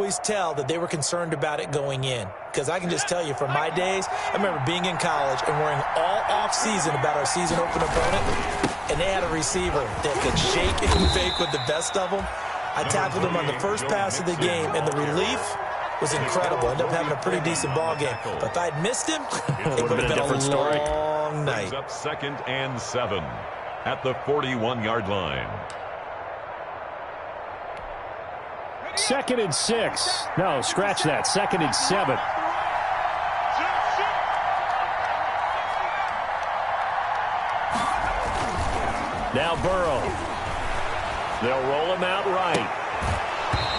always tell that they were concerned about it going in. Because I can just tell you, from my days, I remember being in college and worrying all off-season about our season open opponent, and they had a receiver that could shake and bake with the best of them. I tackled him on the first pass of the game, and the relief was incredible. Ended up having a pretty decent ball game. But if I had missed him, it would have been a different story. Long night. Brings up 2nd and 7 at the 41-yard line. 2nd and 6. No, scratch that. 2nd and 7. Now Burrow. They'll roll him out right.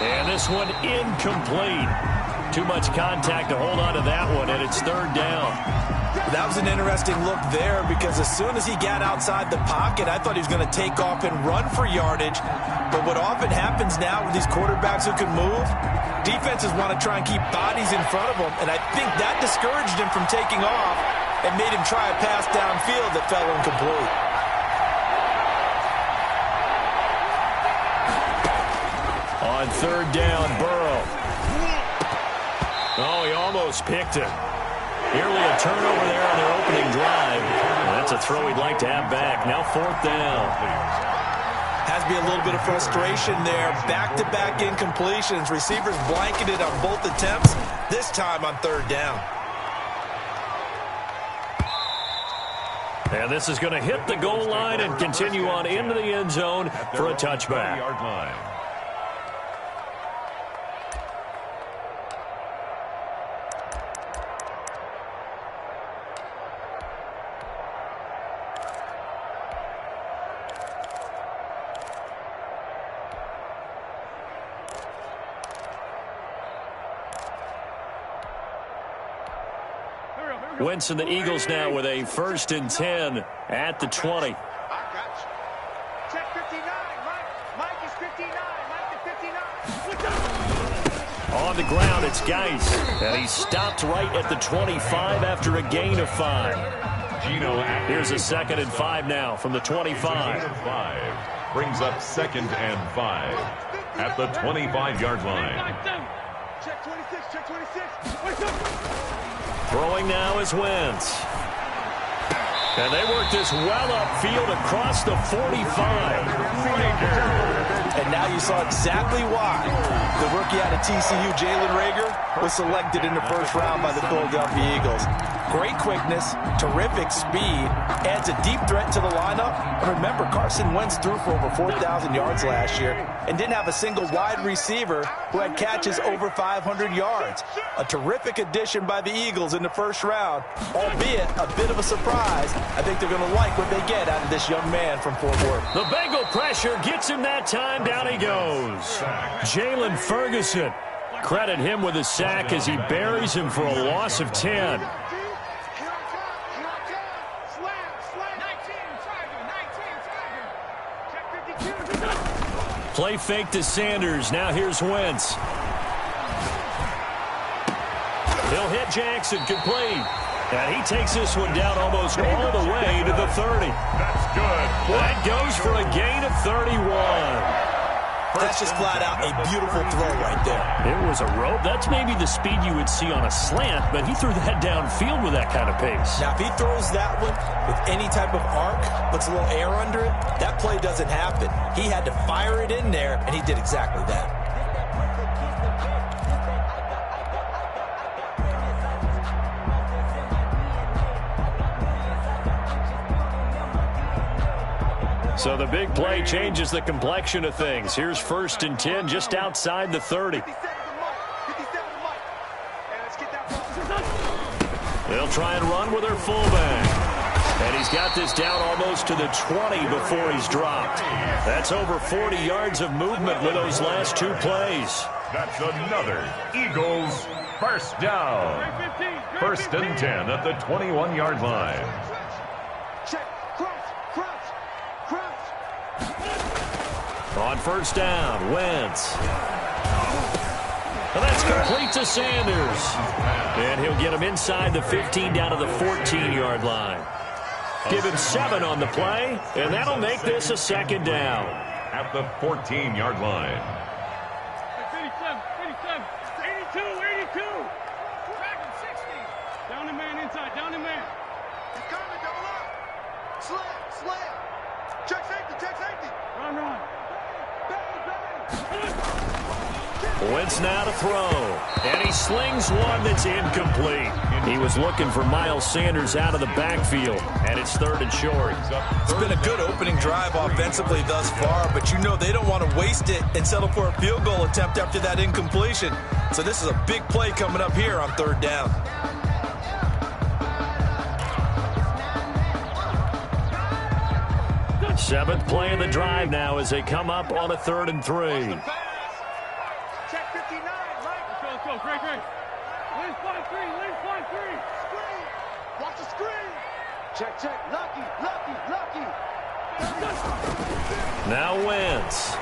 And this one incomplete. Too much contact to hold on to that one, and it's 3rd down. That was an interesting look there, because as soon as he got outside the pocket, I thought he was going to take off and run for yardage. But what often happens now with these quarterbacks who can move, defenses want to try and keep bodies in front of them, and I think that discouraged him from taking off and made him try a pass downfield that fell incomplete. On 3rd down, Burrow. Oh, he almost picked it. Nearly a turnover there on their opening drive. Well, that's a throw he'd like to have back. Now 4th down. Has to be a little bit of frustration there. Back-to-back incompletions. Receivers blanketed on both attempts, this time on 3rd down. And this is going to hit the goal line and continue on into the end zone for a touchback. Yard line. Wentz and the Eagles now with a 1st and 10 at the 20. Check 59. Mike is 59. Mike is 59. On the ground, it's Geis. And he stopped right at the 25 after a gain of 5. Here's a 2nd and 5 now from the 25. Brings up 2nd and 5 at the 25-yard line. Check 26. Check 26. Throwing now is Wentz. And they work this well upfield across the 45. And now you saw exactly why the rookie out of TCU, Jalen Reagor, was selected in the 1st round by the Philadelphia Eagles. Great quickness, terrific speed, adds a deep threat to the lineup. And remember, Carson Wentz threw for over 4,000 yards last year and didn't have a single wide receiver who had catches over 500 yards. A terrific addition by the Eagles in the 1st round, albeit a bit of a surprise. I think they're going to like what they get out of this young man from Fort Worth. The Bengal pressure gets him that time. Down he goes. Jalen Ferguson. Credit him with a sack as he buries him for a loss of 10. Play fake to Sanders. Now here's Wentz. He'll hit Jackson, complete. And he takes this one down almost all the way to the 30. That's good. That goes for a gain of 31. That's just flat out a beautiful throw right there. It was a rope. That's maybe the speed you would see on a slant, but he threw that downfield with that kind of pace. Now, if he throws that one with any type of arc, puts a little air under it, that play doesn't happen. He had to fire it in there, and he did exactly that. So the big play changes the complexion of things. Here's 1st and 10 just outside the 30. They'll try and run with their fullback. And he's got this down almost to the 20 before he's dropped. That's over 40 yards of movement with those last 2 plays. That's another Eagles 1st down. 1st and 10 at the 21-yard line. On 1st down, Wentz. And that's complete to Sanders. And he'll get him inside the 15 down to the 14-yard line. Give him 7 on the play, and that'll make this a 2nd down. At the 14-yard line. a man inside. Down a man. He's coming. Double up. Slam. Check safety. Run. Wentz now to throw, and he slings one that's incomplete. He was looking for Miles Sanders out of the backfield, and it's 3rd and short. It's been a good opening drive offensively thus far, but you know they don't want to waste it and settle for a field goal attempt after that incompletion. So this is a big play coming up here on 3rd down. Seventh play of the drive now as they come up on a 3rd and 3. Check 59, Mike. Let's go. Great. Lynch 5-3. Screen. Watch the screen. Check. Lucky. Now Wentz.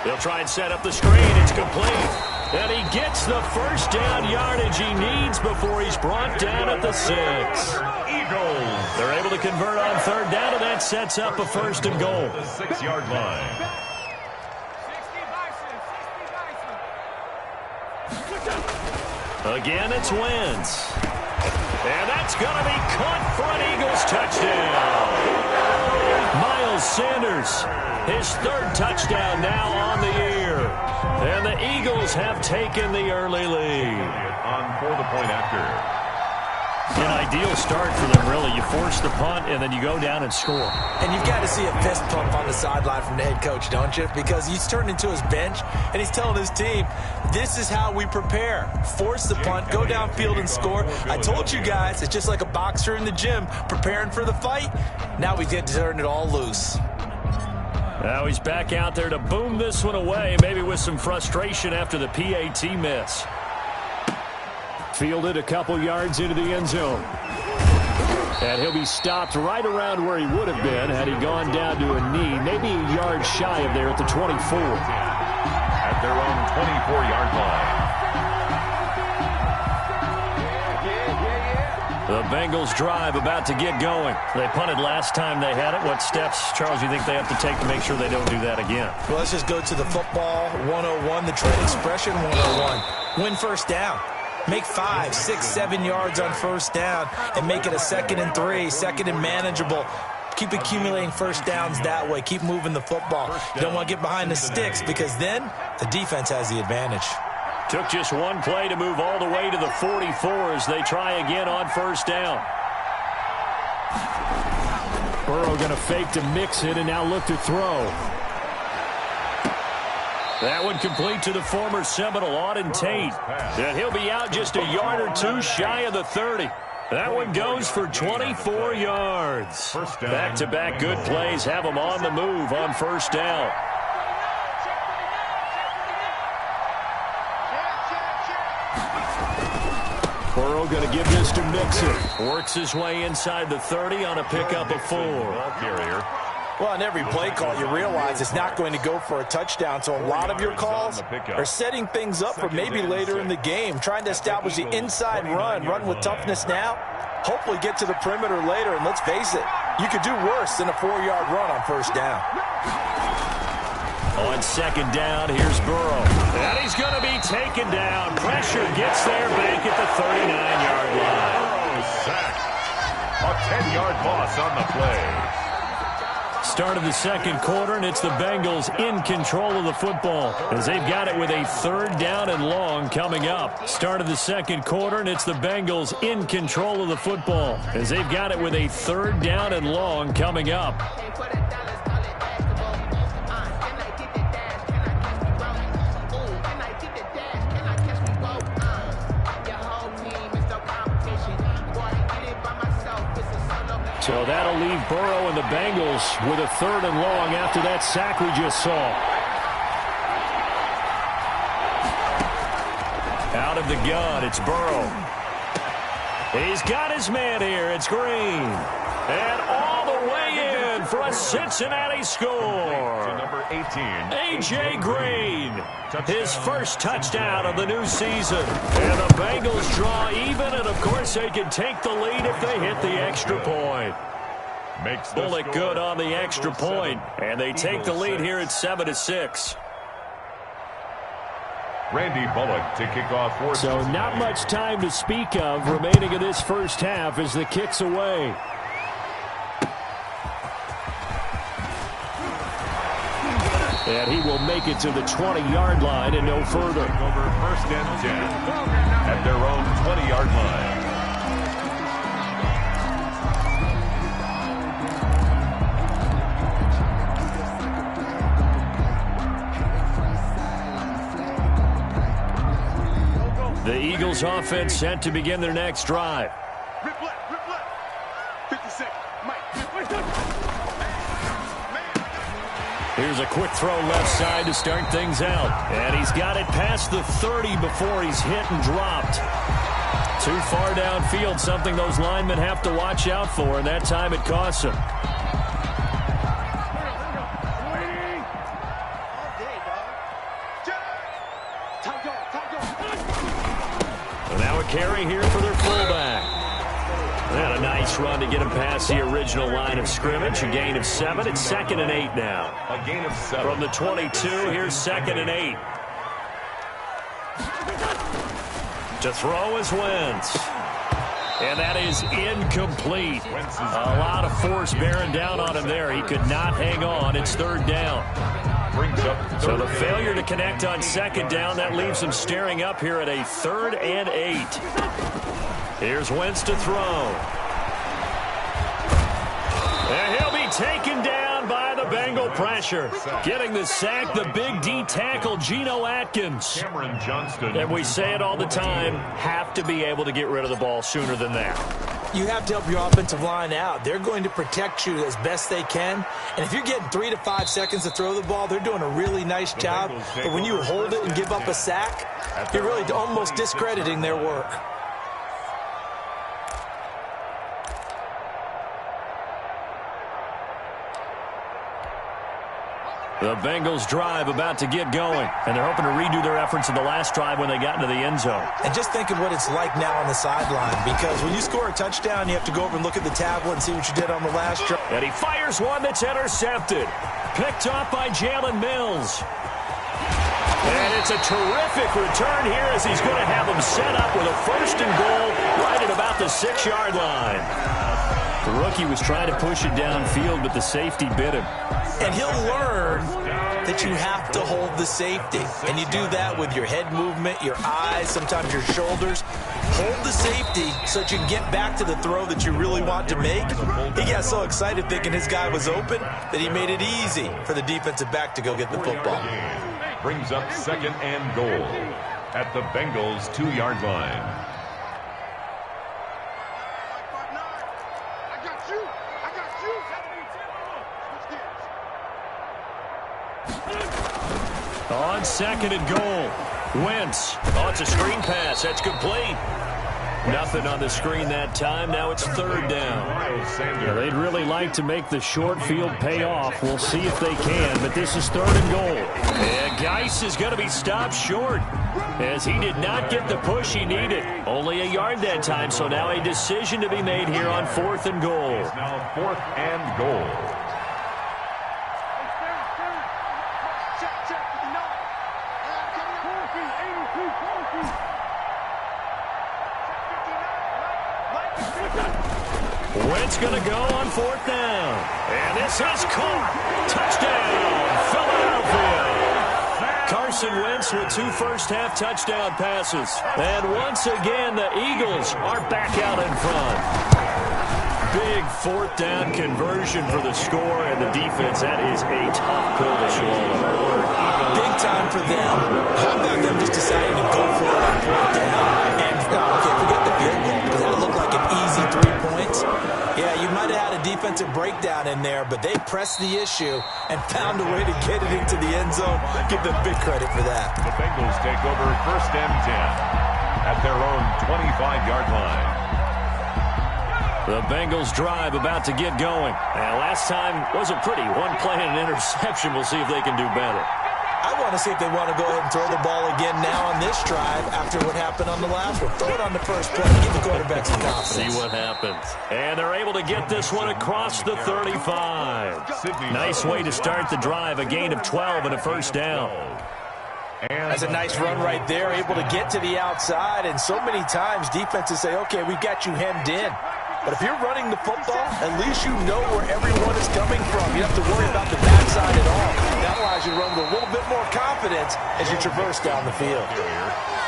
He'll try and set up the screen. It's complete. And he gets the first down yardage he needs before he's brought down at the 6. Eagles. They're able to convert on 3rd down, and that sets up a 1st and goal. The 6-yard line. 60 Bison. Again, it's Wentz. And that's going to be caught for an Eagles touchdown. Miles Sanders, his 3rd touchdown now on the year. And the Eagles have taken the early lead. On for the point after. An ideal start for them, really. You force the punt, and then you go down and score. And you've got to see a fist pump on the sideline from the head coach, don't you? Because he's turned into his bench, and he's telling his team, this is how we prepare. Force the punt, go downfield and score. I told you guys, it's just like a boxer in the gym preparing for the fight. Now we get to turn it all loose. Now he's back out there to boom this one away, maybe with some frustration after the PAT miss. Fielded a couple yards into the end zone. And he'll be stopped right around where he would have been had he gone down to a knee, maybe a yard shy of there at the 24. At their own 24-yard line. The Bengals drive about to get going. They punted last time they had it. What steps, Charles, do you think they have to take to make sure they don't do that again? Well, let's just go to the football 101, the trade expression 101. Win 1st down. Make 5, 6, 7 yards on 1st down and make it a 2nd and 3, 2nd and manageable. Keep accumulating 1st downs that way. Keep moving the football. You don't want to get behind the sticks because then the defense has the advantage. Took just one play to move all the way to the 44 as they try again on 1st down. Burrow going to fake to mix it and now look to throw. That one complete to the former Seminole, Auden Tate. And he'll be out just a yard or two shy of the 30. That one goes for 24 yards. Back-to-back good plays have them on the move on 1st down. Burrow going to give this to Mixon. Works his way inside the 30 on a pickup of 4. Ball carrier. Well, on every play call, you realize it's not going to go for a touchdown. So a lot of your calls are setting things up for maybe later in the game, trying to establish the inside run with toughness now, hopefully get to the perimeter later. And let's face it, you could do worse than a 4-yard run on 1st down. On 2nd down, here's Burrow. And he's going to be taken down. Pressure gets there back at the 39-yard line. Burrow sacked. A 10-yard loss on the play. Start of the 2nd quarter, and it's the Bengals in control of the football as they've got it with a 3rd down and long coming up. Start of the 2nd quarter, and it's the Bengals in control of the football as they've got it with a 3rd down and long coming up. So that'll leave Burrow and the Bengals with a 3rd and long after that sack we just saw. Out of the gun, it's Burrow. He's got his man here. It's Green. And all the way in for a Cincinnati score. Number 18. A.J. Green, his first touchdown of the new season. And the Bengals draw even, and of course they can take the lead if they hit the extra point. Bullock good on the extra point, and they take the lead here at 7-6. Randy Bullock to kick off fourth. So not much time to speak of remaining in this first half as the kick's away. And he will make it to the 20-yard line and no further. Over first and 10 at their own 20-yard line. The Eagles offense set to begin their next drive. Rip left. 50 seconds. Here's a quick throw left side to start things out. And he's got it past the 30 before he's hit and dropped. Too far downfield, something those linemen have to watch out for, and that time it costs him. Now a carry here for their fullback. And a nice run to get him past the original line of scrimmage. A gain of 7. It's 2nd and 8 now. A gain of 7. From the 22, here's 2nd and 8. To throw is Wentz. And that is incomplete. A lot of force bearing down on him there. He could not hang on. It's 3rd down. So the failure to connect on 2nd down, that leaves him staring up here at a 3rd and 8. Here's Wentz to throw. And he'll be taken down by the Bengal pressure. Getting the sack, the big D tackle, Geno Atkins. Cameron Johnston. And we say it all the time, have to be able to get rid of the ball sooner than that. You have to help your offensive line out. They're going to protect you as best they can. And if you're getting 3 to 5 seconds to throw the ball, they're doing a really nice job. But when you hold it and give up a sack, you're really almost discrediting their work. The Bengals drive about to get going, and they're hoping to redo their efforts in the last drive when they got into the end zone. And just think of what it's like now on the sideline, because when you score a touchdown, you have to go over and look at the tablet and see what you did on the last drive. And he fires one that's intercepted. Picked off by Jalen Mills. And it's a terrific return here as he's going to have them set up with a 1st and goal right at about the 6-yard line. The rookie was trying to push it downfield, but the safety bit him. And he'll learn that you have to hold the safety. And you do that with your head movement, your eyes, sometimes your shoulders. Hold the safety so that you can get back to the throw that you really want to make. He got so excited thinking his guy was open that he made it easy for the defensive back to go get the football. Brings up 2nd and goal at the Bengals' 2-yard line. On 2nd and goal, Wentz. Oh, it's a screen pass. That's complete. Nothing on the screen that time. Now it's 3rd down. Yeah, they'd really like to make the short field pay off. We'll see if they can, but this is 3rd and goal. And Geis is going to be stopped short as he did not get the push he needed. Only a yard that time, so now a decision to be made here on 4th and goal. It's now 4th and goal. Wentz going to go on 4th down. And this is caught. Touchdown, Philadelphia. Carson Wentz with 2 first-half touchdown passes. And once again, the Eagles are back out in front. Big 4th down conversion for the score, and the defense, that is a tough pill to swallow. Big time for them. How about them just deciding to go for it on 4th down? And, okay, forget the field goal, because that looked like an easy 3 points. Yeah, you might have had a defensive breakdown in there, but they pressed the issue and found a way to get it into the end zone. Give them big credit for that. The Bengals take over 1st and 10 at their own 25-yard line. The Bengals drive about to get going. And last time wasn't pretty. 1 play and an interception. We'll see if they can do better. I want to see if they want to go ahead and throw the ball again now on this drive after what happened on the last one. Throw it on the first play. Give the quarterback some confidence. See what happens. And they're able to get this one across the 35. Nice way to start the drive. A gain of 12 and a 1st down. That's a nice run right there, able to get to the outside, and so many times defenses say, okay, we've got you hemmed in. But if you're running the football, at least you know where everyone is coming from. You don't have to worry about the backside at all. That allows you to run with a little bit more confidence as you traverse down the field.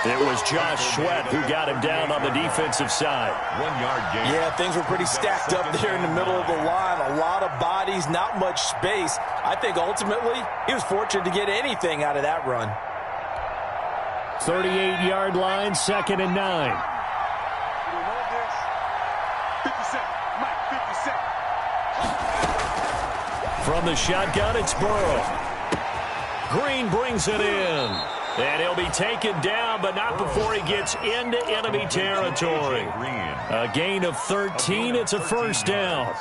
It was Josh Sweat who got him down on the defensive side. 1 yard gain. Yeah, things were pretty stacked up there in the middle of the line. A lot of bodies, not much space. I think ultimately he was fortunate to get anything out of that run. 38-yard line, 2nd and 9. From the shotgun, it's Burrow. Green brings it in. And he'll be taken down, but not before he gets into enemy territory. A gain of 13. It's a first down.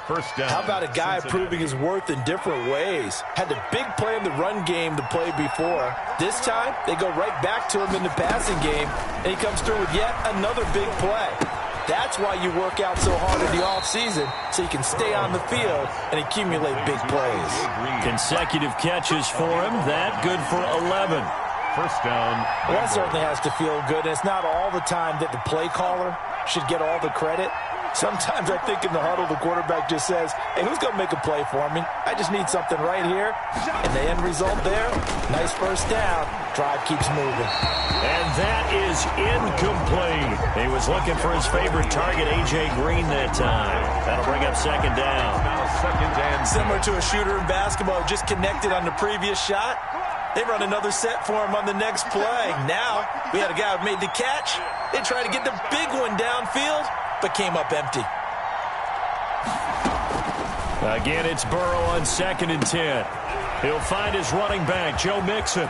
First down. How about a guy proving his worth in different ways? Had the big play in the run game to play before. This time, they go right back to him in the passing game, and he comes through with yet another big play. That's why you work out so hard in the offseason, so you can stay on the field and accumulate big plays. Consecutive catches for him. That good for 11. First down. Well, that certainly has to feel good. And it's not all the time that the play caller should get all the credit. Sometimes I think in the huddle, the quarterback just says, hey, who's going to make a play for me? I just need something right here. And the end result there, nice first down. Drive keeps moving. And that is incomplete. He was looking for his favorite target, A.J. Green, that time. That'll bring up second down. Now second and Similar to a shooter in basketball, just connected on the previous shot. They run another set for him on the next play. Now, we had a guy who made the catch. They tried to get the big one downfield, but came up empty. Again, it's Burrow on 2nd and 10. He'll find his running back, Joe Mixon.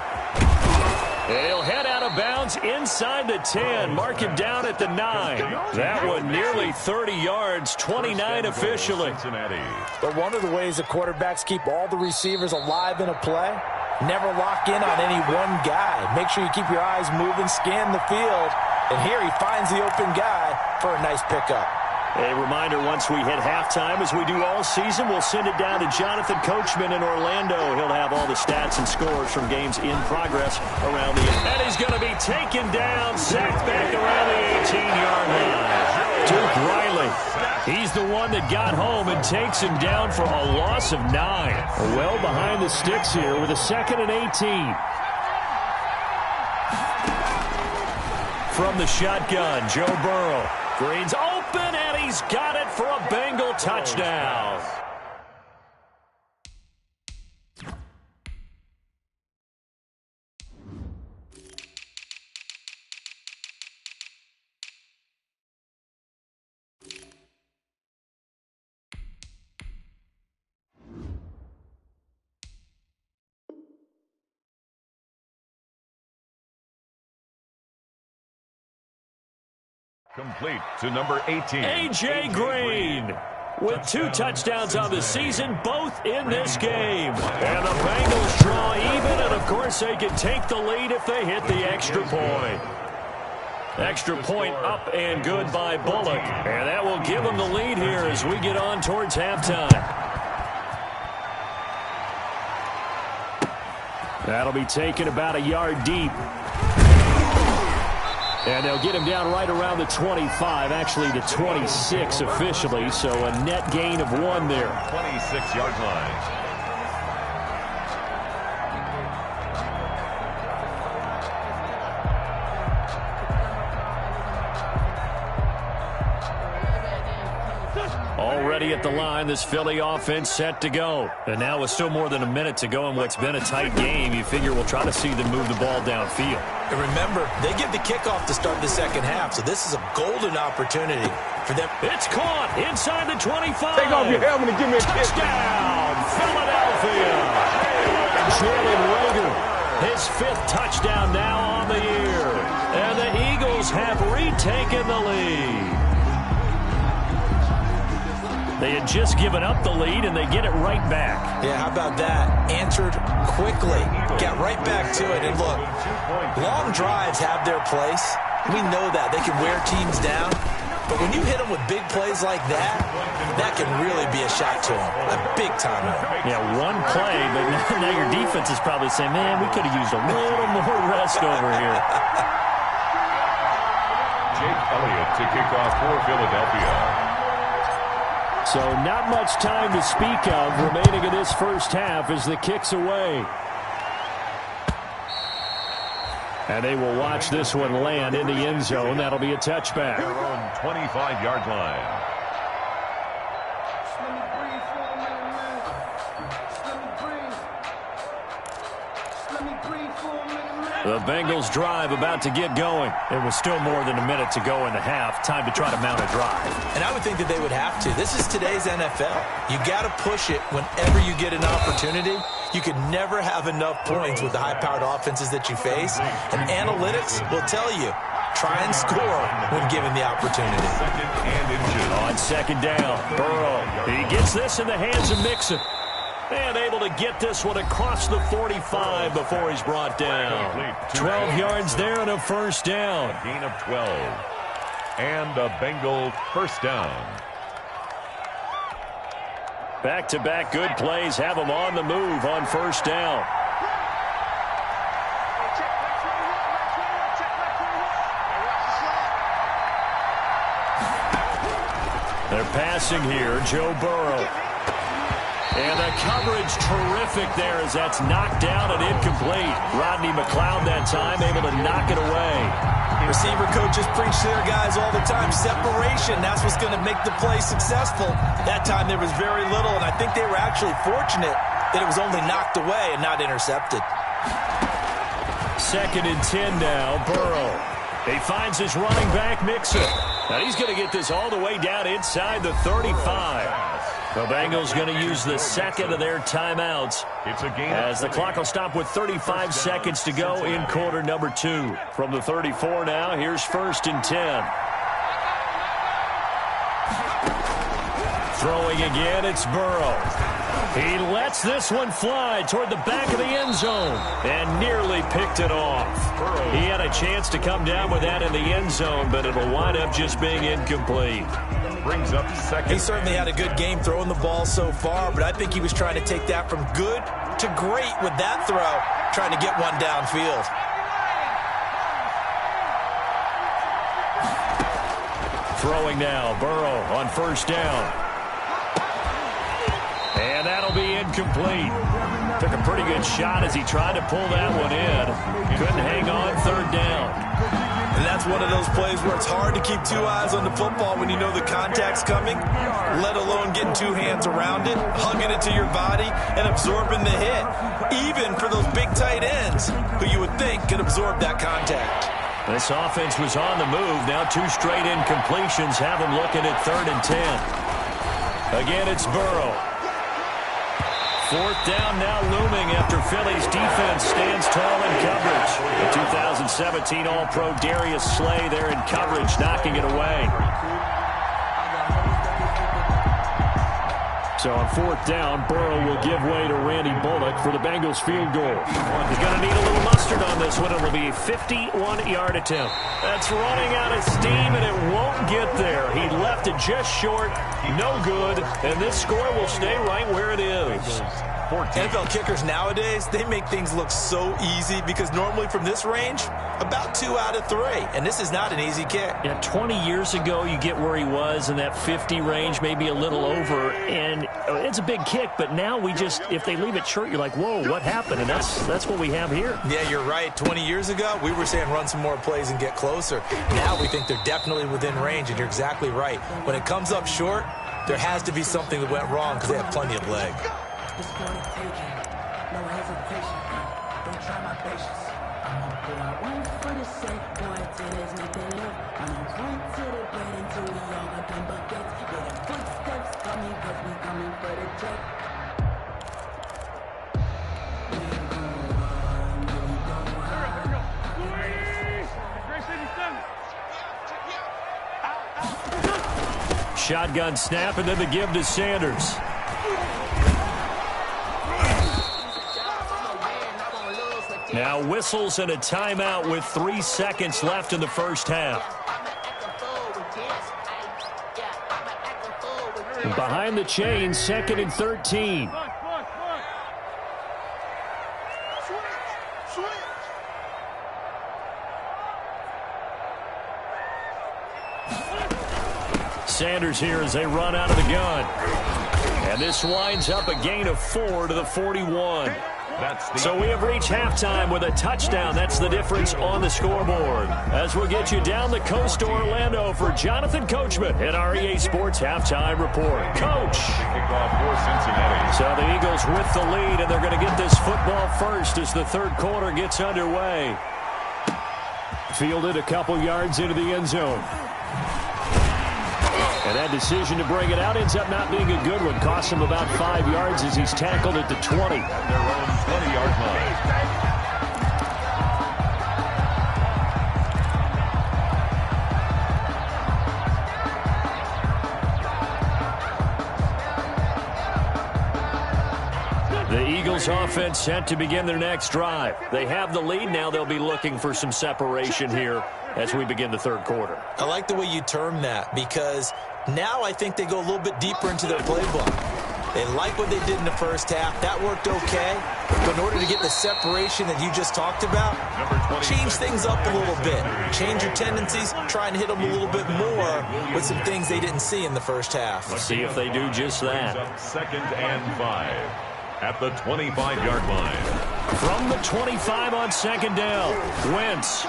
And he'll head out of bounds inside the 10. Mark him down at the 9. That one nearly 30 yards, 29 officially. But one of the ways the quarterbacks keep all the receivers alive in a play, never lock in on any one guy. Make sure you keep your eyes moving, scan the field. And here he finds the open guy for a nice pickup. A reminder, once we hit halftime, as we do all season, we'll send it down to Jonathan Coachman in Orlando. He'll have all the stats and scores from games in progress around the end. And he's going to be taken down, sacked back around the 18-yard line. Duke Riley, he's the one that got home and takes him down for a loss of 9. Well behind the sticks here with a 2nd and 18. From the shotgun, Joe Burrow. Green's open, and he's got it for a Bengal touchdown. Complete to number 18. A.J. Green with 2 touchdowns on the season, both in this game. And the Bengals draw even, and of course they can take the lead if they hit the extra point. Extra point up and good by Bullock. And that will give them the lead here as we get on towards halftime. That'll be taken about a yard deep. And they'll get him down right around the 25, actually the 26 officially, so a net gain of 1 there. 26-yard line. Already at the line, this Philly offense set to go. And now with still more than a minute to go in what's been a tight game, you figure we'll try to see them move the ball downfield. And remember, they get the kickoff to start the second half, so this is a golden opportunity for them. It's caught inside the 25. Take off your helmet and give me a kick. Touchdown, Philadelphia. Jalen Reagor, his 5th touchdown now on the year. And the Eagles have retaken the lead. They had just given up the lead, and they get it right back. Yeah, how about that? Answered quickly. Got right back to it. And look, long drives have their place. We know that. They can wear teams down. But when you hit them with big plays like that, that can really be a shot to them. A big-time one. Yeah, one play, but now your defense is probably saying, man, we could have used a little more rest over here. Jake Elliott to kick off for Philadelphia. So not much time to speak of remaining in this first half as the kick's away. And they will watch this one land in the end zone. That'll be a touchback. Their own 25-yard line. The Bengals drive about to get going. It was still more than a minute to go in the half. Time to try to mount a drive. And I would think that they would have to. This is today's NFL. You got to push it whenever you get an opportunity. You can never have enough points with the high-powered offenses that you face. And analytics will tell you, try and score when given the opportunity. On second down, Burrow. He gets this in the hands of Mixon. And able to get this one across the 45 before he's brought down. 12 yards there and a first down. A gain of 12. And a Bengal first down. Back-to-back good plays have him on the move on first down. They're passing here, Joe Burrow. And the coverage terrific there as that's knocked down and incomplete. Rodney McLeod that time able to knock it away. Receiver coaches preach to their guys all the time. Separation, that's what's going to make the play successful. That time there was very little, and I think they were actually fortunate that it was only knocked away and not intercepted. 2nd and 10 now, Burrow. He finds his running back, Mixon. Now he's going to get this all the way down inside the 35. The Bengals going to use the second of their timeouts as the clock will stop with 35 seconds to go in quarter number 2. From the 34 now, here's 1st and 10. Throwing again, it's Burrow. He lets this one fly toward the back of the end zone and nearly picked it off. He had a chance to come down with that in the end zone, but it'll wind up just being incomplete. Brings up second. He certainly had a good game throwing the ball so far, but I think he was trying to take that from good to great with that throw, trying to get one downfield. Throwing now, Burrow on first down. And that'll be incomplete. Took a pretty good shot as he tried to pull that one in. Couldn't hang on, 3rd down. And that's one of those plays where it's hard to keep 2 eyes on the football when you know the contact's coming, let alone getting 2 hands around it, hugging it to your body, and absorbing the hit. Even for those big tight ends who you would think could absorb that contact. This offense was on the move. Now 2 straight incompletions have them looking at 3rd and 10. Again, it's Burrow. 4th down now looming after Philly's defense stands tall in coverage. The 2017 All-Pro Darius Slay there in coverage, knocking it away. So on 4th down, Burrow will give way to Randy Bullock for the Bengals field goal. He's going to need a little mustard on this one. It'll be a 51-yard attempt. That's running out of steam, and it won't get there. He left it just short, no good, and this score will stay right where it is. 14. NFL kickers nowadays, they make things look so easy because normally from this range, about 2 out of 3. And this is not an easy kick. Yeah, 20 years ago, you get where he was in that 50 range, maybe a little over. And it's a big kick, but now we just, if they leave it short, you're like, whoa, what happened? And that's what we have here. Yeah, you're right. 20 years ago, we were saying run some more plays and get closer. Now we think they're definitely within range, and you're exactly right. When it comes up short, there has to be something that went wrong because they have plenty of leg. It's for the taking, no hesitation. Don't try my patience. I'm gonna pull out one for the sake, boy, till there's nothing left. I'm gonna run to the bread until we all up in buckets. Yeah, the footsteps coming, cause we coming for the check. We gon' run, we gon' hide. Shotgun snap, and then the give to Sanders. Now whistles and a timeout with 3 seconds left in the first half. Behind the chain, 2nd and 13. Sanders here as they run out of the gun. And this winds up a gain of 4 to the 41. So we have reached halftime with a touchdown. That's the difference on the scoreboard. As we'll get you down the coast to Orlando for Jonathan Coachman at our EA Sports Halftime Report. Coach! So the Eagles with the lead, and they're going to get this football first as the third quarter gets underway. Fielded a couple yards into the end zone. And that decision to bring it out ends up not being a good one. Costs him about 5 yards as he's tackled at the 20. Their own 20-yard line. The Eagles offense set to begin their next drive. They have the lead. Now they'll be looking for some separation here as we begin the third quarter. I like the way you term that, because now I think they go a little bit deeper into their playbook. They like what they did in the first half. That worked okay. But in order to get the separation that you just talked about, change things up a little bit. Change your tendencies. Try and hit them a little bit more with some things they didn't see in the first half. Let's see if they do just that. 2nd and 5 at the 25-yard line. From the 25 on 2nd down, Wentz.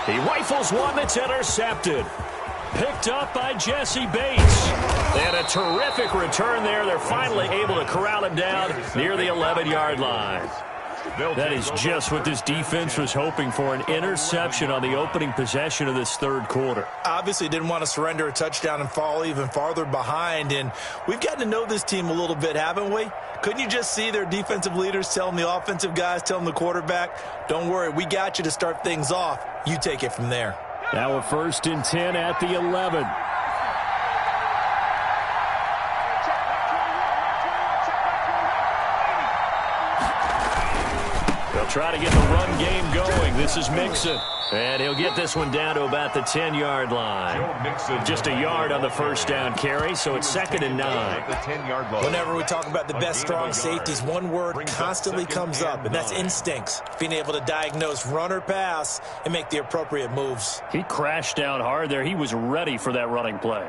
He rifles one that's intercepted. Picked up by Jesse Bates. And a terrific return there. They're finally able to corral him down near the 11-yard line. That is just what this defense was hoping for, an interception on the opening possession of this third quarter. Obviously didn't want to surrender a touchdown and fall even farther behind. And we've gotten to know this team a little bit, haven't we? Couldn't you just see their defensive leaders telling the offensive guys, telling the quarterback, don't worry, we got you to start things off. You take it from there. Now a 1st and 10 at the 11. They'll try to get the run game going. This is Mixon. And he'll get this one down to about the 10-yard line. Just a yard on the first down carry, so it's 2nd and 9. Whenever we talk about the best strong safeties, one word constantly comes up, and that's instincts. Being able to diagnose run or pass and make the appropriate moves. He crashed down hard there. He was ready for that running play.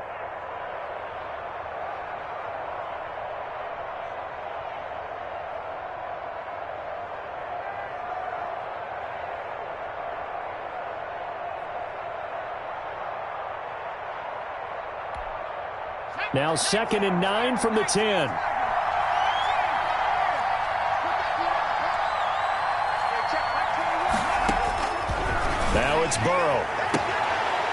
Now 2nd and 9 from the 10. Now it's Burrow.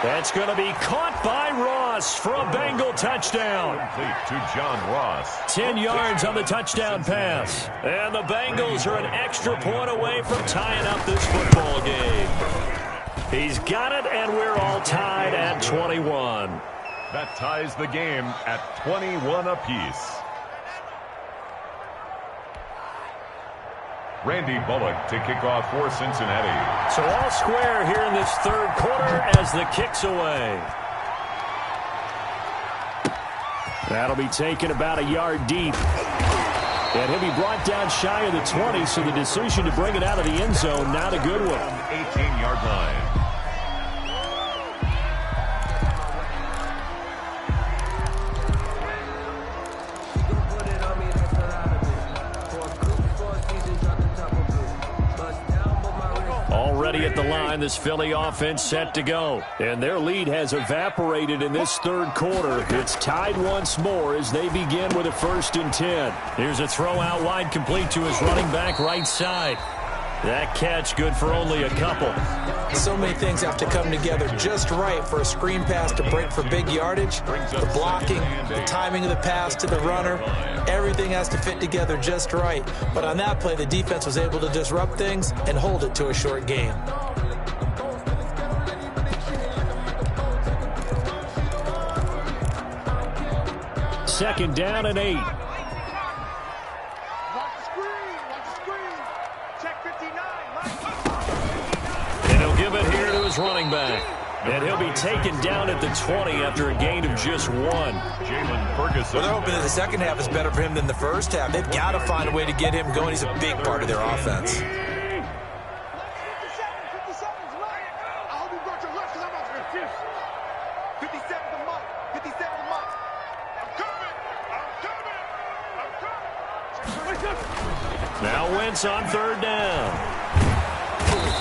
That's going to be caught by Ross for a Bengal touchdown. Complete to John Ross. 10 yards on the touchdown pass. And the Bengals are an extra point away from tying up this football game. He's got it, and we're all tied at 21. That ties the game at 21 apiece. Randy Bullock to kick off for Cincinnati. So all square here in this third quarter as the kick's away. That'll be taken about a yard deep. And he'll be brought down shy of the 20, so the decision to bring it out of the end zone, not a good one. 18-yard line. Already at the line, this Philly offense set to go. And their lead has evaporated in this third quarter. It's tied once more as they begin with a 1st and 10. Here's a throw out wide, complete to his running back right side. That catch good for only a couple. So many things have to come together just right for a screen pass to break for big yardage. The blocking, the timing of the pass to the runner, everything has to fit together just right. But on that play, the defense was able to disrupt things and hold it to a short game. Second down and 8. And he'll give it here to his running back. And he'll be taken down at the 20 after a gain of just 1. Jalen Ferguson. Well, they're hoping that the second half is better for him than the first half. They've got to find a way to get him going. He's a big part of their offense. Now Wentz on third down.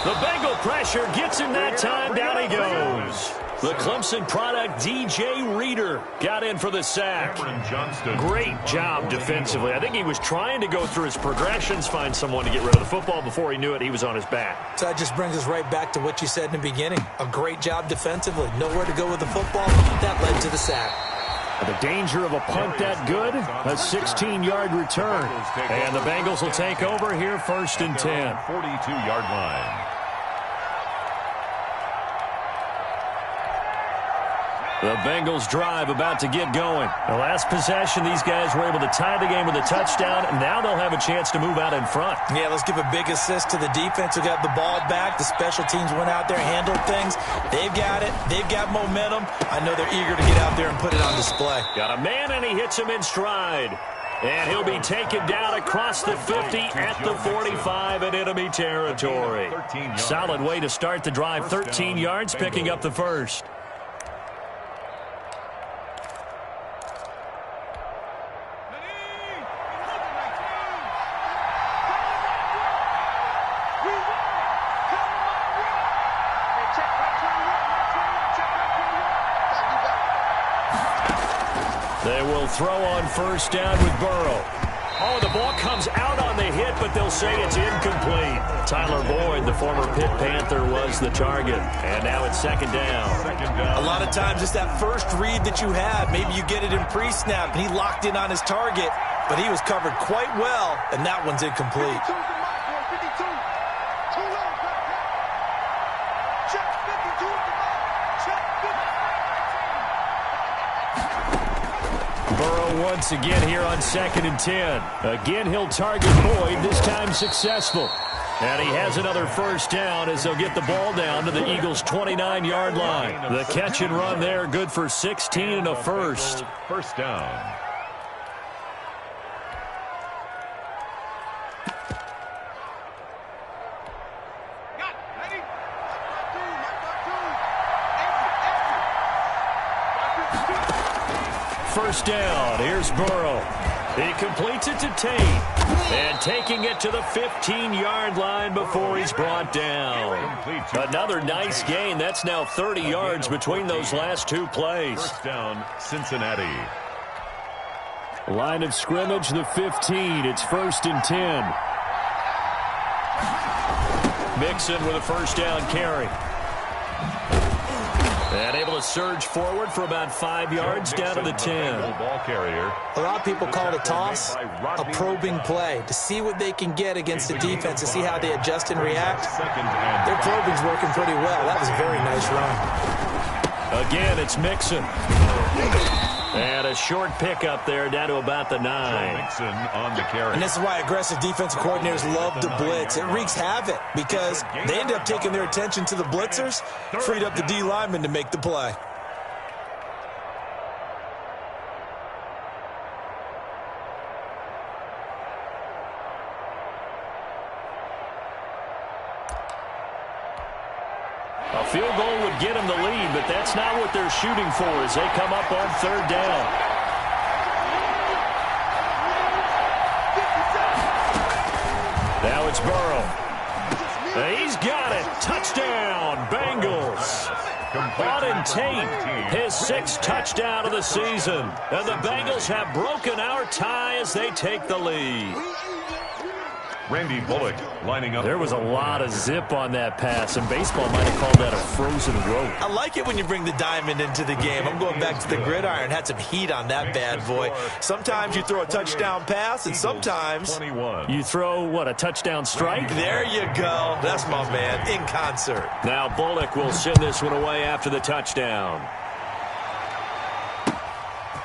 The Bengal pressure gets him that time. Down he goes. The Clemson product, DJ Reader, got in for the sack. Great job defensively. I think he was trying to go through his progressions, find someone to get rid of the football. Before he knew it, he was on his back. So that just brings us right back to what you said in the beginning. A great job defensively. Nowhere to go with the football. That led to the sack. The danger of a punt that good, a 16-yard return. And the Bengals will take over here, 1st and 10. 42-yard line. The Bengals drive about to get going. The last possession, these guys were able to tie the game with a touchdown, and now they'll have a chance to move out in front. Yeah, let's give a big assist to the defense who got the ball back. The special teams went out there, handled things. They've got it. They've got momentum. I know they're eager to get out there and put it on display. Got a man, and he hits him in stride. And he'll be taken down across the 50 at the 45 in enemy territory. Solid way to start the drive. 13 yards, picking up the first. They will throw on first down with Burrow. Oh, the ball comes out on the hit, but they'll say it's incomplete. Tyler Boyd, the former Pitt Panther, was the target. And now it's second down. A lot of times it's that first read that you have. Maybe you get it in pre-snap, and he locked in on his target, but he was covered quite well, and that one's incomplete. Burrow once again here on 2nd and 10. Again, he'll target Boyd, this time successful. And he has another first down as they'll get the ball down to the Eagles' 29-yard line. The catch and run there, good for 16 and a first. First down. First down, here's Burrow. He completes it to Tate. And taking it to the 15-yard line before he's brought down. Another nice gain. That's now 30 yards between those last two plays. First down, Cincinnati. Line of scrimmage, the 15. It's 1st and 10. Mixon with a first down carry. And able to surge forward for about 5 yards down to the 10. Ball carrier. A lot of people call it a toss, a probing play, to see what they can get against the defense, to see how they adjust and react. Their probing's working pretty well. That was a very nice run. Again, it's Mixon. And a short pickup there down to about the 9. Mixon on the carry. And this is why aggressive defensive coordinators love to blitz. It wreaks havoc because they end up taking their attention to the blitzers, freed up the D lineman to make the play. A field goal would get them the lead, but that's not what they're shooting for as they come up on third down. Now it's Burrow. He's got it. Touchdown, Bengals. Auden Tate, his 6th touchdown of the season. And the Bengals have broken our tie as they take the lead. Randy Bullock lining up. There was a lot of zip on that pass, and baseball might have called that a frozen rope. I like it when you bring the diamond into the game. I'm going back to the gridiron. Had some heat on that bad boy. Sometimes you throw a touchdown pass, and sometimes you throw, what, a touchdown strike? There you go. That's my man, in concert. Now Bullock will send this one away after the touchdown.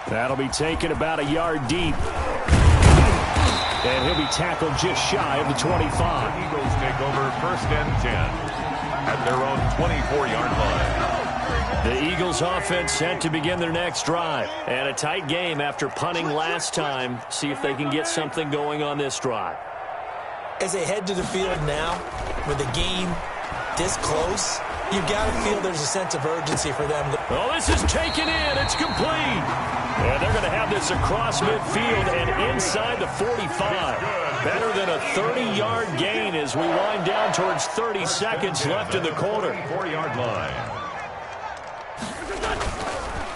That'll be taken about a yard deep. And he'll be tackled just shy of the 25. The Eagles take over 1st and 10 at their own 24-yard line. The Eagles offense set to begin their next drive. And a tight game after punting last time. See if they can get something going on this drive. As they head to the field now, with the game this close, you've got to feel there's a sense of urgency for them. Oh, this is taken in. It's complete. And they're going to have this across midfield and inside the 45. Better than a 30-yard gain as we wind down towards 30 seconds left in the quarter. 4-yard line.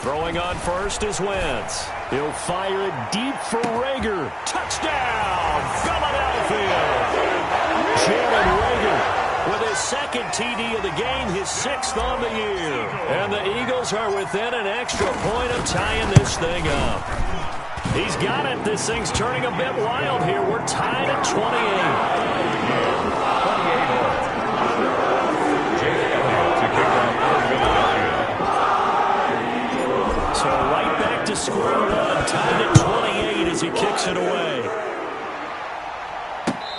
Throwing on first is Wentz. He'll fire it deep for Rager. Touchdown, Philadelphia. Jalen Rager with his second TD of the game, his 6th on the year. And the Eagles are within an extra point of tying this thing up. He's got it. This thing's turning a bit wild here. We're tied at 28. So right back to square one, tied at 28 as he kicks it away.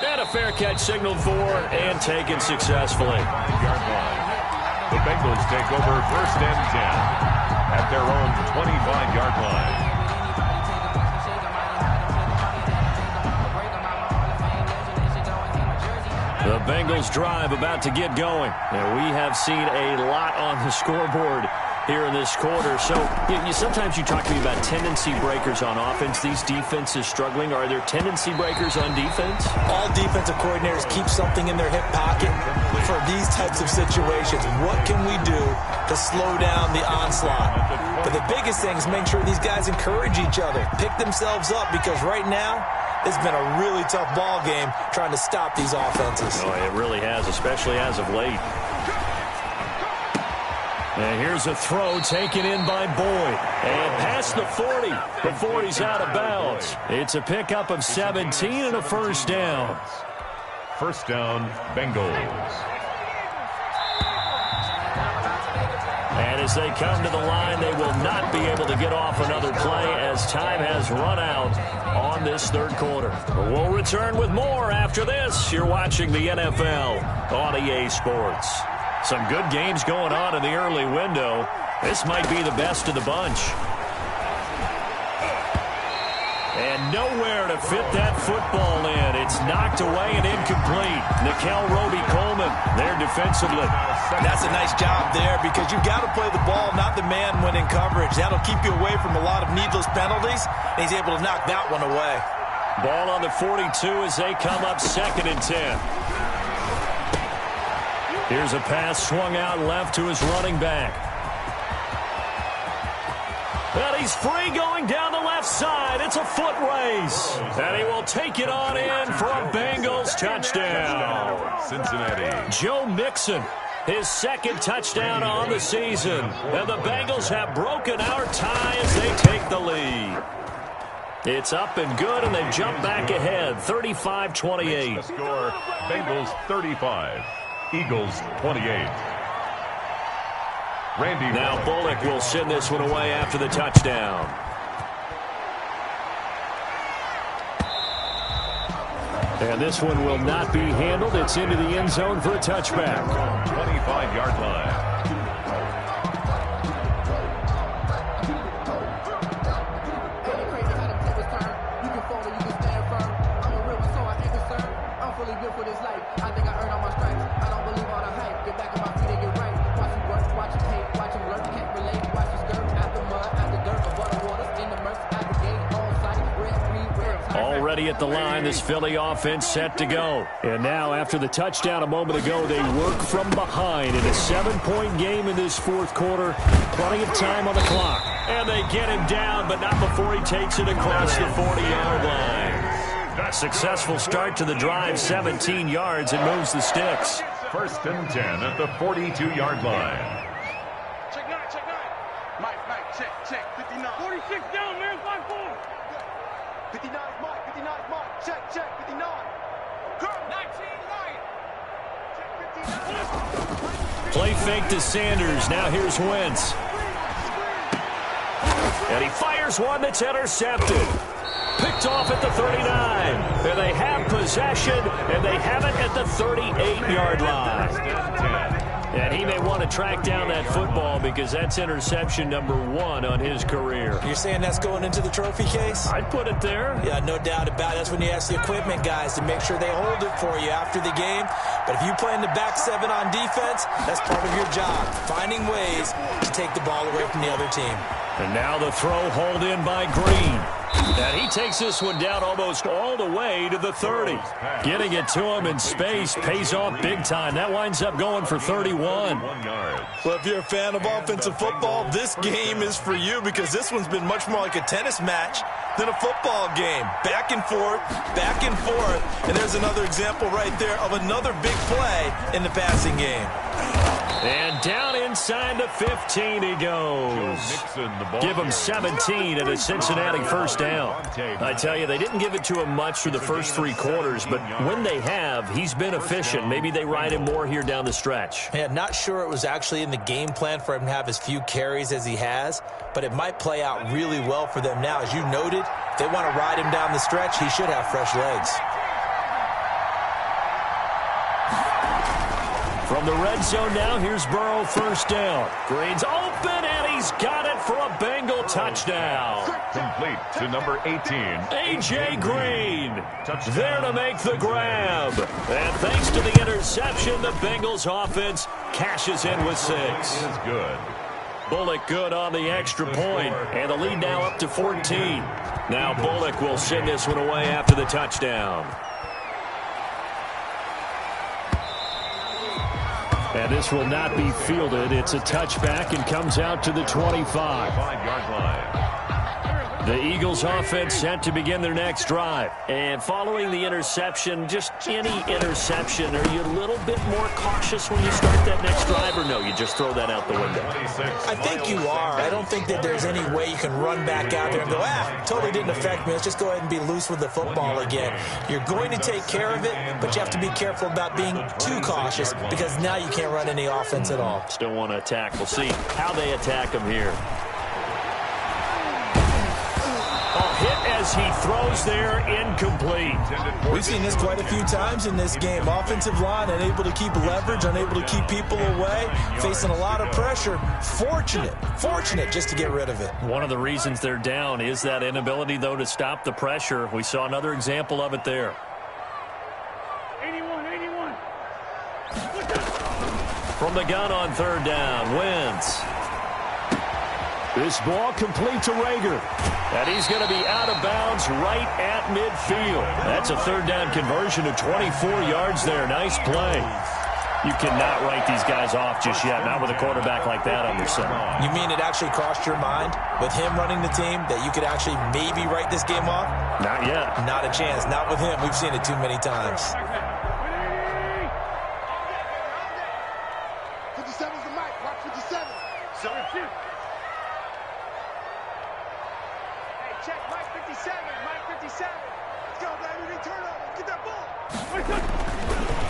And a fair catch signaled for and taken successfully. The Bengals take over 1st and 10 at their own 25-yard line. The Bengals drive about to get going. And we have seen a lot on the scoreboard here in this quarter. So sometimes you talk to me about tendency breakers on offense. These defenses struggling. Are there tendency breakers on defense? All defensive coordinators keep something in their hip pocket for these types of situations. What can we do to slow down the onslaught? But the biggest thing is make sure these guys encourage each other, pick themselves up, because right now it's been a really tough ball game trying to stop these offenses. Oh, it really has, especially as of late. And here's a throw taken in by Boyd. And past the 40 before he's out of bounds. It's a pickup of 17 and a first down. First down, Bengals. And as they come to the line, they will not be able to get off another play as time has run out on this third quarter. We'll return with more after this. You're watching the NFL on EA Sports. Some good games going on in the early window. This might be the best of the bunch. And nowhere to fit that football in. It's knocked away and incomplete. Nikel Roby-Coleman there defensively. That's a nice job there because you've got to play the ball, not the man when in coverage. That'll keep you away from a lot of needless penalties, and he's able to knock that one away. Ball on the 42 as they come up 2nd and 10. Here's a pass swung out left to his running back. And he's free going down the left side. It's a foot race. And he will take it on in for a Bengals touchdown. Cincinnati. Joe Mixon, his 2nd touchdown on the season. And the Bengals have broken our tie as they take the lead. It's up and good, and they jump back ahead, 35-28. The score, Bengals 35. Eagles 28. Randy. Now Bullock will send this one away after the touchdown. And this one will not be handled. It's into the end zone for a touchback. 25-yard line. Already at the line, this Philly offense set to go. And now, after the touchdown a moment ago, they work from behind in a 7-point game in this 4th quarter. Plenty of time on the clock. And they get him down, but not before he takes it across the 40-yard line. A successful start to the drive, 17 yards, and moves the sticks. 1st and 10 at the 42-yard line. Check 9, check 9. Mike, check, 59. 46 down, man, 5-4. 59 is Mike, 59 is Mike. Check, 59. Curl, 19 right. Check 59. Play fake to Sanders. Now here's Wentz. And he fires one that's intercepted. Picked off at the 39. And they have possession, and they have it at the 38-yard line. And he may want to track down that football because that's interception number 1 on his career. You're saying that's going into the trophy case? I'd put it there. Yeah, no doubt about it. That's when you ask the equipment guys to make sure they hold it for you after the game. But if you play in the back 7 on defense, that's part of your job, finding ways to take the ball away from the other team. And now the throw hauled in by Green. And he takes this one down almost all the way to the 30. Getting it to him in space pays off big time. That winds up going for 31. Well, if you're a fan of offensive football, this game is for you because this one's been much more like a tennis match than a football game. Back and forth, back and forth. And there's another example right there of another big play in the passing game. And down inside the 15 he goes. Give him 17 and a Cincinnati first down. I tell you, they didn't give it to him much through the first 3 quarters, but when they have, he's been efficient. Maybe they ride him more here down the stretch. Yeah, not sure it was actually in the game plan for him to have as few carries as he has, but it might play out really well for them now. As you noted, if they want to ride him down the stretch, he should have fresh legs. From the red zone now, here's Burrow first down. Green's open, and he's got it for a Bengal touchdown. Complete to number 18. A.J. Green there to make the grab. And thanks to the interception, the Bengals offense cashes in with 6. Is good. Bullock good on the extra point, and the lead now up to 14. Now Bullock will send this one away after the touchdown. And this will not be fielded. It's a touchback and comes out to the 25. 5-yard line. The Eagles offense set to begin their next drive. And following the interception, just any interception, are you a little bit more cautious when you start that next drive, or no, you just throw that out the window? I think you are. I don't think that there's any way you can run back out there and go, totally didn't affect me. Let's just go ahead and be loose with the football again. You're going to take care of it, but you have to be careful about being too cautious because now you can't run any offense at all. Still want to attack. We'll see how they attack him here. Hit as he throws there, incomplete. We've seen this quite a few times in this game. Offensive line unable to keep leverage, unable to keep people away, facing a lot of pressure. Fortunate just to get rid of it. One of the reasons they're down is that inability, though, to stop the pressure. We saw another example of it there. 81. From the gun on third down, Wentz. This ball complete to Rager. And he's going to be out of bounds right at midfield. That's a third down conversion of 24 yards there. Nice play. You cannot write these guys off just yet, not with a quarterback like that on your center. You mean it actually crossed your mind with him running the team that you could actually maybe write this game off? Not yet. Not a chance. Not with him. We've seen it too many times. 57's the mic. Watch 57. Check, Mike 57, Mike 57. Let's go, baby, return over. Get that ball.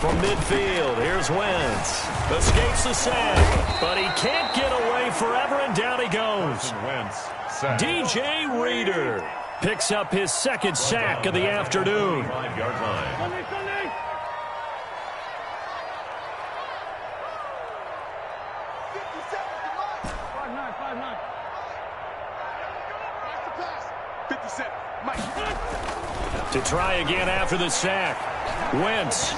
From midfield, here's Wentz. Escapes the sack, but he can't get away forever, and down he goes. DJ Reader picks up his second sack of the afternoon. 5-yard line. Sunday. 57, come on. 5-9. 57, Mike. To try again after the sack. Wentz.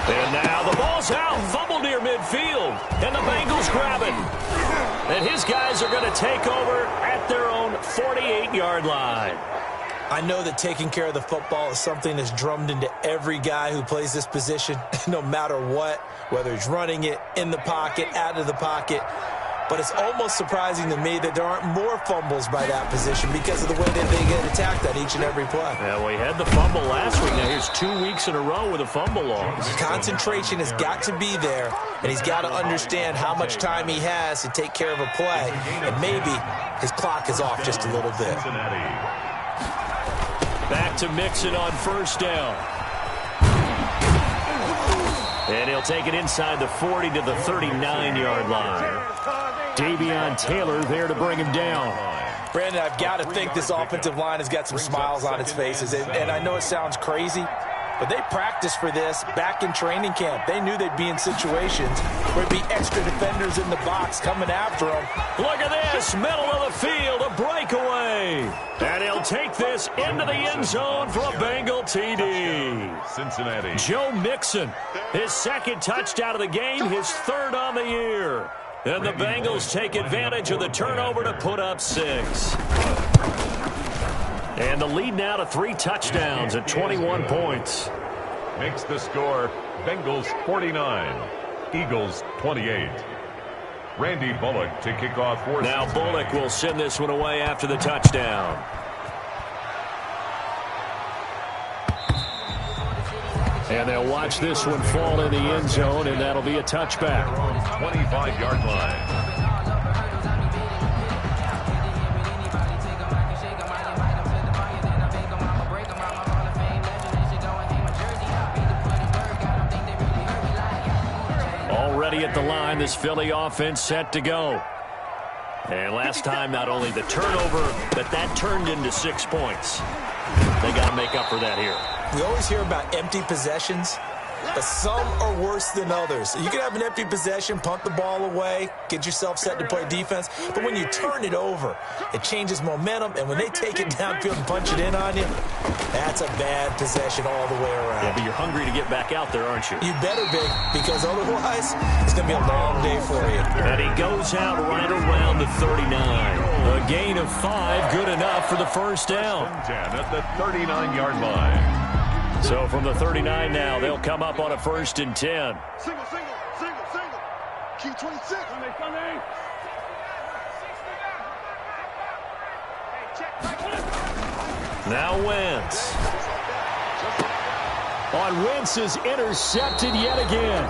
And now the ball's out. Fumble near midfield. And the Bengals grab it. And his guys are going to take over at their own 48-yard line. I know that taking care of the football is something that's drummed into every guy who plays this position, no matter what, whether he's running it, in the pocket, out of the pocket. But it's almost surprising to me that there aren't more fumbles by that position because of the way that they get attacked on each and every play. Yeah, we had the fumble last week. Now here's 2 weeks in a row with a fumble loss. Concentration has got to be there, and he's got to understand how much time he has to take care of a play, and maybe his clock is off just a little bit. Back to Mixon on first down. And he'll take it inside the 40 to the 39-yard line. Davion Taylor there to bring him down. Brandon, I've got to think this offensive line has got some smiles on its faces. And I know it sounds crazy, But they practiced for this back in training camp. They knew they'd be in situations where there'd be extra defenders in the box coming after them. Look at this, middle of the field, a breakaway. And he'll take this into the end zone for a Bengal TD. Cincinnati. Joe Mixon, his second touchdown of the game, his third on the year. And the Bengals take advantage of the turnover to put up 6. And the lead now to 3 touchdowns at 21 points. Makes the score Bengals 49, Eagles 28. Randy Bullock to kick off for Now Cincinnati. Bullock will send this one away after the touchdown. And they'll watch this one fall in the end zone, and that'll be a touchback. 25-yard line. Already at the line, this Philly offense set to go. And last time, not only the turnover, but that turned into 6 points. They got to make up for that here. We always hear about empty possessions, but some are worse than others. You can have an empty possession, punt the ball away, get yourself set to play defense, but when you turn it over, it changes momentum, and when they take it downfield and punch it in on you, that's a bad possession all the way around. Yeah, but you're hungry to get back out there, aren't you? You better be, because otherwise, it's going to be a long day for you. And he goes out right around the 39. A gain of 5, good enough for the first down. 10 at the 39-yard line. So from the 39 now, they'll come up on a 1st and 10. Single. Key 26. Now Wentz. On Wentz is intercepted yet again.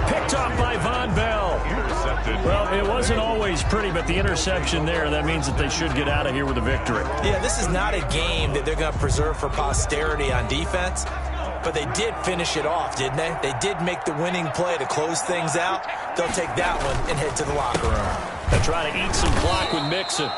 Picked off by Von Bell. Intercepted. Well, it wasn't always pretty, but the interception there, that means that they should get out of here with a victory. Yeah, this is not a game that they're going to preserve for posterity on defense, but they did finish it off, didn't they? They did make the winning play to close things out. They'll take that one and head to the locker room. They'll try to eat some clock with Mixon.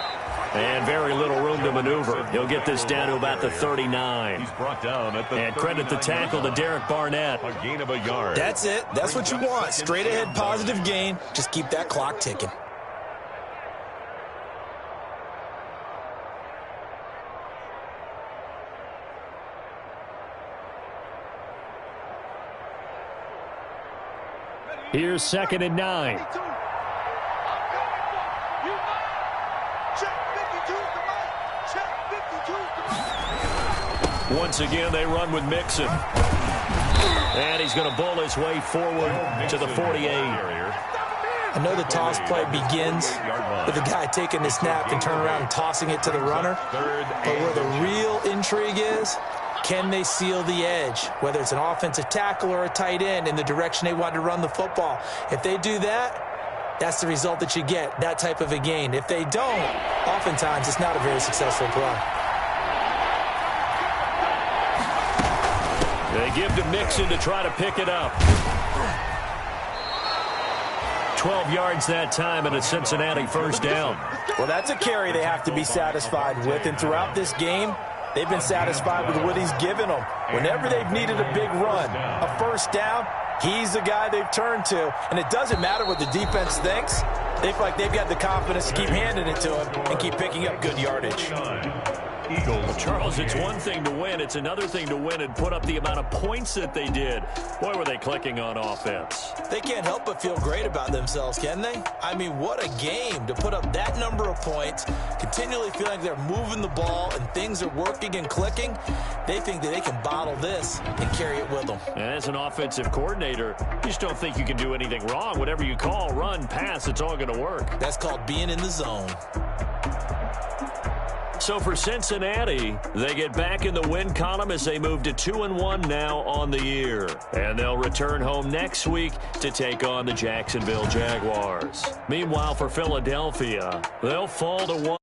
And very little room to maneuver. He'll get this down to about the 39. He's brought down at the And credit the tackle to Derek Barnett. A gain of a yard. That's it. That's what you want. Straight ahead positive gain. Just keep that clock ticking. Here's 2nd and 9. Once again, they run with Mixon. And he's going to bowl his way forward to the 48. I know the toss play begins with the guy taking the snap and turn around and tossing it to the runner. But where the real intrigue is, can they seal the edge, whether it's an offensive tackle or a tight end, in the direction they want to run the football? If they do that, that's the result that you get, that type of a gain. If they don't, oftentimes it's not a very successful play. They give to Mixon to try to pick it up. 12 yards that time and a Cincinnati 1st down. Well, that's a carry they have to be satisfied with, and throughout this game, they've been satisfied with what he's given them. Whenever they've needed a big run, a 1st down, he's the guy they've turned to. And it doesn't matter what the defense thinks. They feel like they've got the confidence to keep handing it to him and keep picking up good yardage. Eagles. Charles, it's one thing to win. It's another thing to win and put up the amount of points that they did. Boy, were they clicking on offense. They can't help but feel great about themselves, can they? I mean, what a game to put up that number of points, continually feeling like they're moving the ball and things are working and clicking. They think that they can bottle this and carry it with them. And as an offensive coordinator, you just don't think you can do anything wrong. Whatever you call, run, pass, it's all going to work. That's called being in the zone. So for Cincinnati, they get back in the win column as they move to 2-1 now on the year. And they'll return home next week to take on the Jacksonville Jaguars. Meanwhile, for Philadelphia, they'll fall to 1.